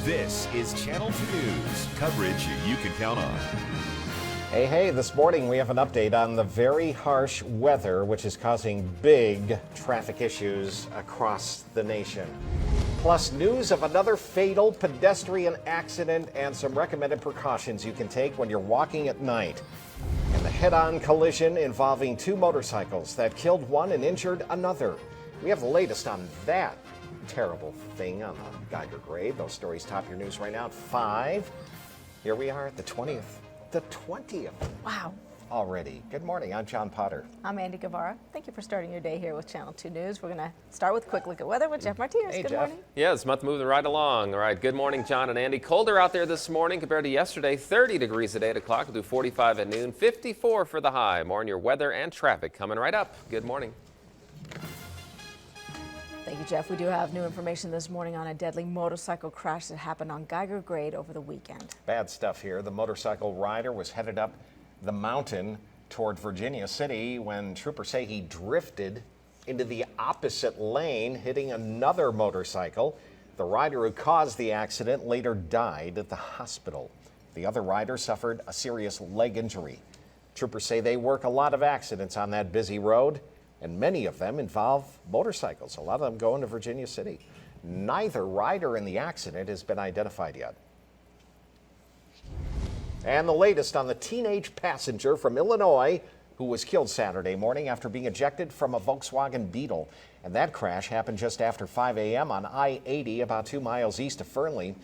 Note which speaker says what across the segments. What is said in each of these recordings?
Speaker 1: This is Channel 2 News, coverage you can count on.
Speaker 2: Hey, this morning we have an update on the very harsh weather which is causing big traffic issues across the nation. Plus news of another fatal pedestrian accident and some recommended precautions you can take when you're walking at night. And the head-on collision involving two motorcycles that killed one and injured another. We have the latest on that terrible thing on the Geiger grade. Those stories top your news right now at 5. Here we are at the 20th. The 20th.
Speaker 3: Wow.
Speaker 2: Already. Good morning. I'm John Potter.
Speaker 3: I'm Andy Guevara. Thank you for starting your day here with Channel 2 News. We're going to start with a quick look at weather with Jeff Martinez.
Speaker 2: Hey,
Speaker 3: good
Speaker 2: Jeff.
Speaker 3: morning.
Speaker 4: Yeah, this month moving right along. All right, good morning, John and Andy. Colder out there this morning compared to yesterday. 30 degrees at 8 o'clock. We'll do 45 at noon. 54 for the high. More on your weather and traffic coming right up. Good morning.
Speaker 3: Thank you, Jeff. We do have new information this morning on a deadly motorcycle crash that happened on Geiger Grade over the weekend.
Speaker 2: Bad stuff here. The motorcycle rider was headed up the mountain toward Virginia City when troopers say he drifted into the opposite lane, hitting another motorcycle. The rider who caused the accident later died at the hospital. The other rider suffered a serious leg injury. Troopers say they work a lot of accidents on that busy road, and many of them involve motorcycles, a lot of them going to Virginia City. Neither rider in the accident has been identified yet. And the latest on the teenage passenger from Illinois who was killed Saturday morning after being ejected from a Volkswagen Beetle. And that crash happened just after 5 a.m. on I-80, about 2 miles east of Fernley.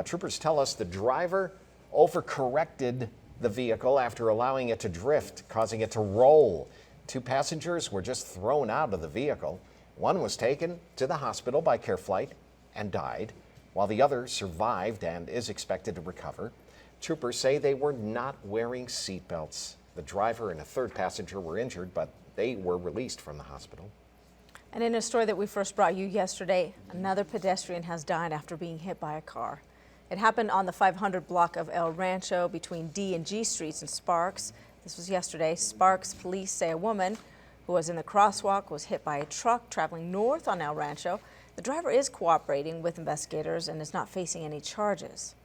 Speaker 2: Troopers tell us the driver overcorrected the vehicle after allowing it to drift, causing it to roll. 2 passengers were just thrown out of the vehicle. One was taken to the hospital by CareFlight and died, while the other survived and is expected to recover. Troopers say they were not wearing seatbelts. The driver and a third passenger were injured, but they were released from the hospital.
Speaker 3: And in a story that we first brought you yesterday, another pedestrian has died after being hit by a car. It happened on the 500 block of El Rancho between D and G streets in Sparks. This was yesterday. Sparks police say a woman who was in the crosswalk was hit by a truck traveling north on El Rancho. The driver is cooperating with investigators and is not facing any charges.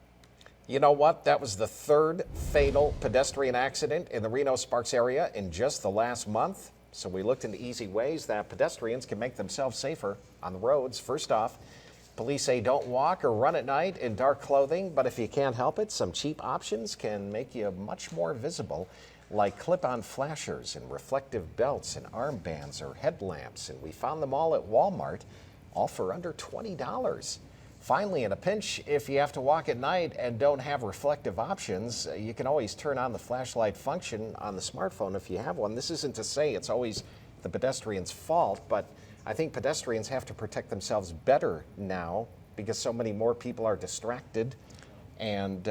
Speaker 2: You know what? That was the third fatal pedestrian accident in the Reno-Sparks area in just the last month. So we looked into easy ways that pedestrians can make themselves safer on the roads. First off, police say don't walk or run at night in dark clothing, but if you can't help it, some cheap options can make you much more visible, like clip-on flashers and reflective belts and armbands or headlamps. And we found them all at Walmart, all for under $20. Finally, in a pinch, if you have to walk at night and don't have reflective options, you can always turn on the flashlight function on the smartphone if you have one. This isn't to say it's always the pedestrian's fault, but I think pedestrians have to protect themselves better now because so many more people are distracted and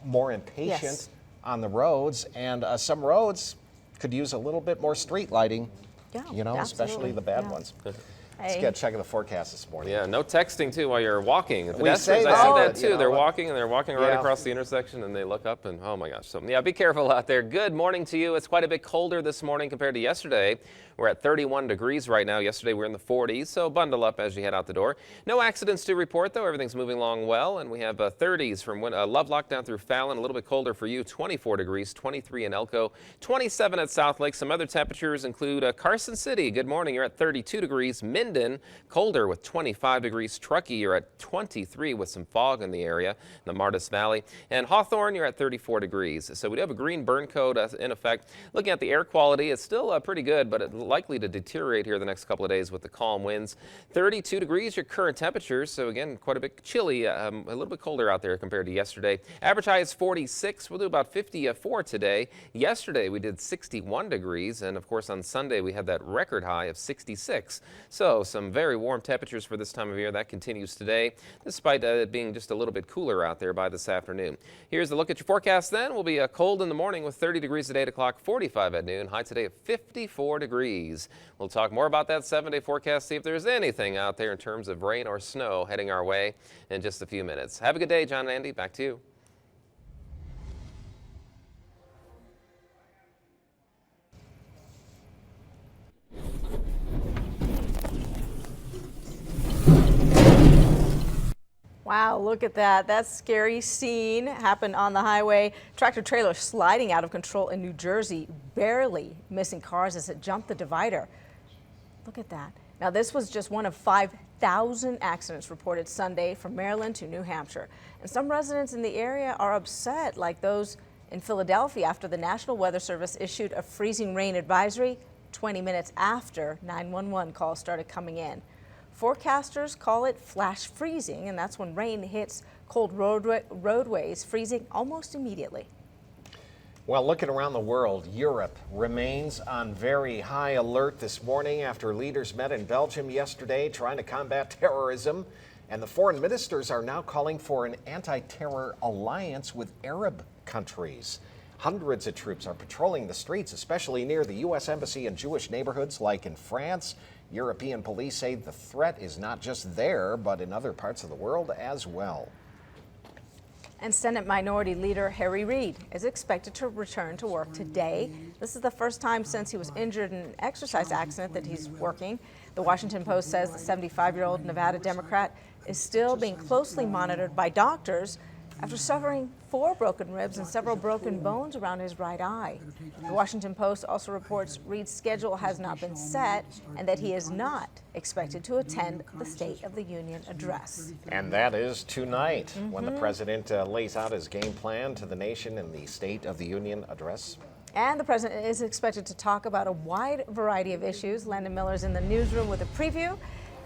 Speaker 2: more impatient.
Speaker 3: Yes.
Speaker 2: On the roads, and some roads could use a little bit more street lighting,
Speaker 3: Yeah,
Speaker 2: especially the bad ones. Let's get a check of the forecast this morning.
Speaker 4: Yeah, no texting too while you're walking.
Speaker 2: We
Speaker 4: Pedestrians,
Speaker 2: say
Speaker 4: I see
Speaker 2: that,
Speaker 4: that
Speaker 2: but,
Speaker 4: too.
Speaker 2: you know,
Speaker 4: They're walking and they're walking right
Speaker 2: yeah.
Speaker 4: across the intersection and they look up and oh my gosh. So yeah, be careful out there. Good morning to you. It's quite a bit colder this morning compared to yesterday. We're at 31 degrees right now. Yesterday we were in the 40s, so bundle up as you head out the door. No accidents to report though. Everything's moving along well, and we have 30s from Lovelock down through Fallon. A little bit colder for you. 24 degrees, 23 in Elko, 27 at South Lake. Some other temperatures include Carson City. Good morning. You're at 32 degrees. Minden, colder with 25 degrees. Truckee, you're at 23 with some fog in the area, the Martis Valley. And Hawthorne, you're at 34 degrees. So we do have a green burn code in effect. Looking at the air quality, it's still pretty good, but it's likely to deteriorate here the next couple of days with the calm winds. 32 degrees, your current temperatures. So again, quite a bit chilly, a little bit colder out there compared to yesterday. Average high is 46. We'll do about 54 today. Yesterday we did 61 degrees, and of course on Sunday we had that record high of 66. So some very warm temperatures for this time of year. That continues today, despite it being just a little bit cooler out there by this afternoon. Here's a look at your forecast then. We'll be cold in the morning with 30 degrees at 8 o'clock, 45 at noon. High today of 54 degrees. We'll talk more about that 7-day forecast, see if there's anything out there in terms of rain or snow heading our way in just a few minutes. Have a good day, John and Andy. Back to you.
Speaker 3: Wow, look at that. That scary scene happened on the highway. Tractor trailer sliding out of control in New Jersey, barely missing cars as it jumped the divider. Look at that. Now, this was just one of 5,000 accidents reported Sunday from Maryland to New Hampshire. And some residents in the area are upset, like those in Philadelphia, after the National Weather Service issued a freezing rain advisory 20 minutes after 911 calls started coming in. Forecasters call it flash freezing, and that's when rain hits cold roadways, freezing almost immediately.
Speaker 2: Well, looking around the world, Europe remains on very high alert this morning after leaders met in Belgium yesterday trying to combat terrorism. And the foreign ministers are now calling for an anti-terror alliance with Arab countries. Hundreds of troops are patrolling the streets, especially near the U.S. Embassy in Jewish neighborhoods like in France. European police say the threat is not just there, but in other parts of the world as well.
Speaker 3: And Senate Minority Leader Harry Reid is expected to return to work today. This is the first time since he was injured in an exercise accident that he's working. The Washington Post says the 75-year-old Nevada Democrat is still being closely monitored by doctors after suffering 4 broken ribs and several broken bones around his right eye. The Washington Post also reports Reid's schedule has not been set and that he is not expected to attend the State of the Union address.
Speaker 2: And that is tonight when the president lays out his game plan to the nation in the State of the Union address.
Speaker 3: And the president is expected to talk about a wide variety of issues. Landon Miller's in the newsroom with a preview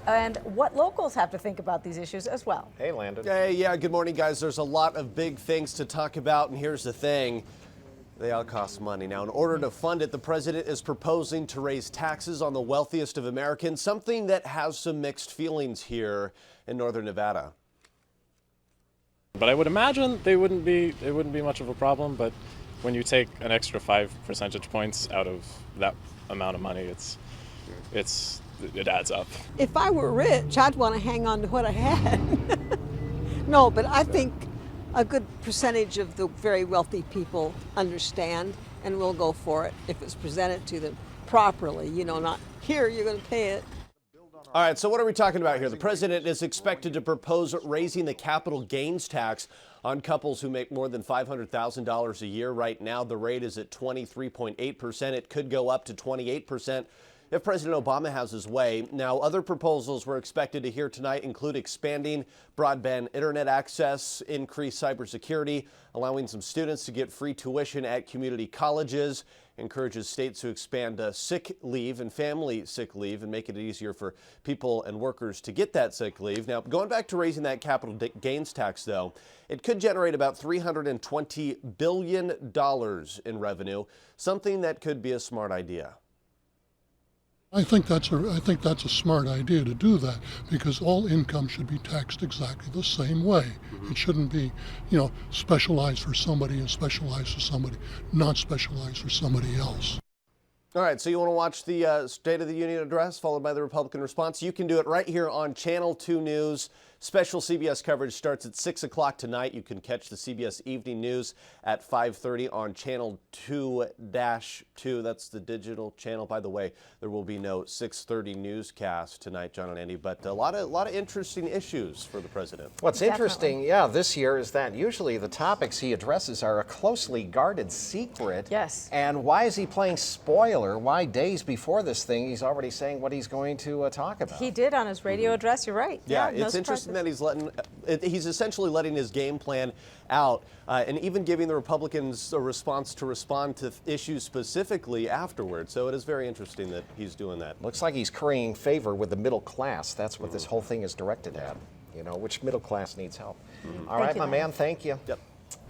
Speaker 3: and what locals have to think about these issues as well.
Speaker 2: Hey, Landon.
Speaker 5: Hey, yeah, good morning, guys. There's a lot of big things to talk about, and here's the thing. They all cost money. Now, in order to fund it, the president is proposing to raise taxes on the wealthiest of Americans, something that has some mixed feelings here in northern Nevada.
Speaker 6: But I would imagine it wouldn't be much of a problem, but when you take an extra 5 percentage points out of that amount of money, it adds up.
Speaker 7: If I were rich, I'd want to hang on to what I had. No, but I think a good percentage of the very wealthy people understand and will go for it if it's presented to them properly. You know, not here, you're going to pay it.
Speaker 5: All right, so what are we talking about here? The president is expected to propose raising the capital gains tax on couples who make more than $500,000 a year. Right now, the rate is at 23.8%. It could go up to 28% if President Obama has his way. Now, other proposals we're expected to hear tonight include expanding broadband internet access, increased cybersecurity, allowing some students to get free tuition at community colleges, encourages states to expand sick leave and family sick leave and make it easier for people and workers to get that sick leave. Now, going back to raising that capital gains tax, though, it could generate about $320 billion in revenue, something that could be a smart idea.
Speaker 8: I think that's a smart idea to do that, because all income should be taxed exactly the same way. It shouldn't be, specialized for somebody and specialized for somebody, not specialized for somebody else.
Speaker 5: All right, so you want to watch the State of the Union address followed by the Republican response? You can do it right here on Channel 2 News. Special CBS coverage starts at 6 o'clock tonight. You can catch the CBS Evening News at 5:30 on Channel 2-2. That's the digital channel. By the way, there will be no 6:30 newscast tonight, John and Andy, but a lot of interesting issues for the president.
Speaker 2: What's interesting, this year is that usually the topics he addresses are a closely guarded secret.
Speaker 3: Yes.
Speaker 2: And why is he playing spoiler? Why days before this thing he's already saying what he's going to talk about?
Speaker 3: He did on his radio address, you're right.
Speaker 5: Yeah,
Speaker 3: no
Speaker 5: it's interesting
Speaker 3: surprises.
Speaker 5: that he's essentially letting his game plan out and even giving the Republicans a response to respond to issues specifically afterwards. So it is very interesting that he's doing that.
Speaker 2: Looks like he's currying favor with the middle class. That's what this whole thing is directed at. Which middle class needs help. All right, my man, thank you.
Speaker 5: Yep.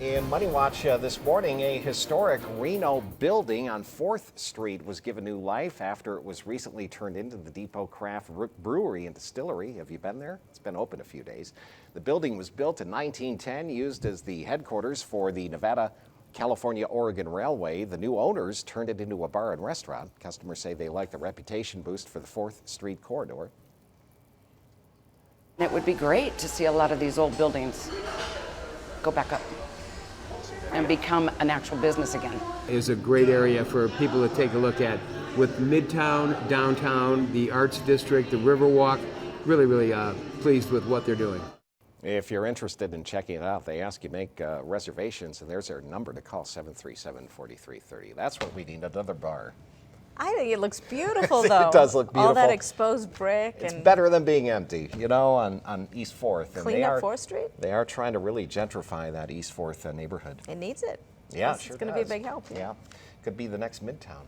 Speaker 2: In Money Watch this morning, a historic Reno building on 4th Street was given new life after it was recently turned into the Depot Craft Brewery and Distillery. Have you been there? It's been open a few days. The building was built in 1910, used as the headquarters for the Nevada, California, Oregon Railway. The new owners turned it into a bar and restaurant. Customers say they like the reputation boost for the 4th Street corridor.
Speaker 9: It would be great to see a lot of these old buildings go back up and become an actual business again.
Speaker 10: Is a great area for people to take a look at with Midtown, downtown, the Arts District, the Riverwalk. Really pleased with what they're doing.
Speaker 2: If you're interested in checking it out, they ask you make reservations, and there's their number to call, 737-4330. That's what we need, another bar.
Speaker 3: I think it looks beautiful, though.
Speaker 2: It does look beautiful.
Speaker 3: All that exposed brick.
Speaker 2: It's
Speaker 3: and
Speaker 2: better than being empty, you know, on East 4th. And
Speaker 3: cleaned up 4th Street?
Speaker 2: They are trying to really gentrify that East 4th neighborhood.
Speaker 3: It needs it.
Speaker 2: Yeah,
Speaker 3: It's
Speaker 2: sure
Speaker 3: going to be a
Speaker 2: does.
Speaker 3: big help.
Speaker 2: Yeah, could be the next Midtown.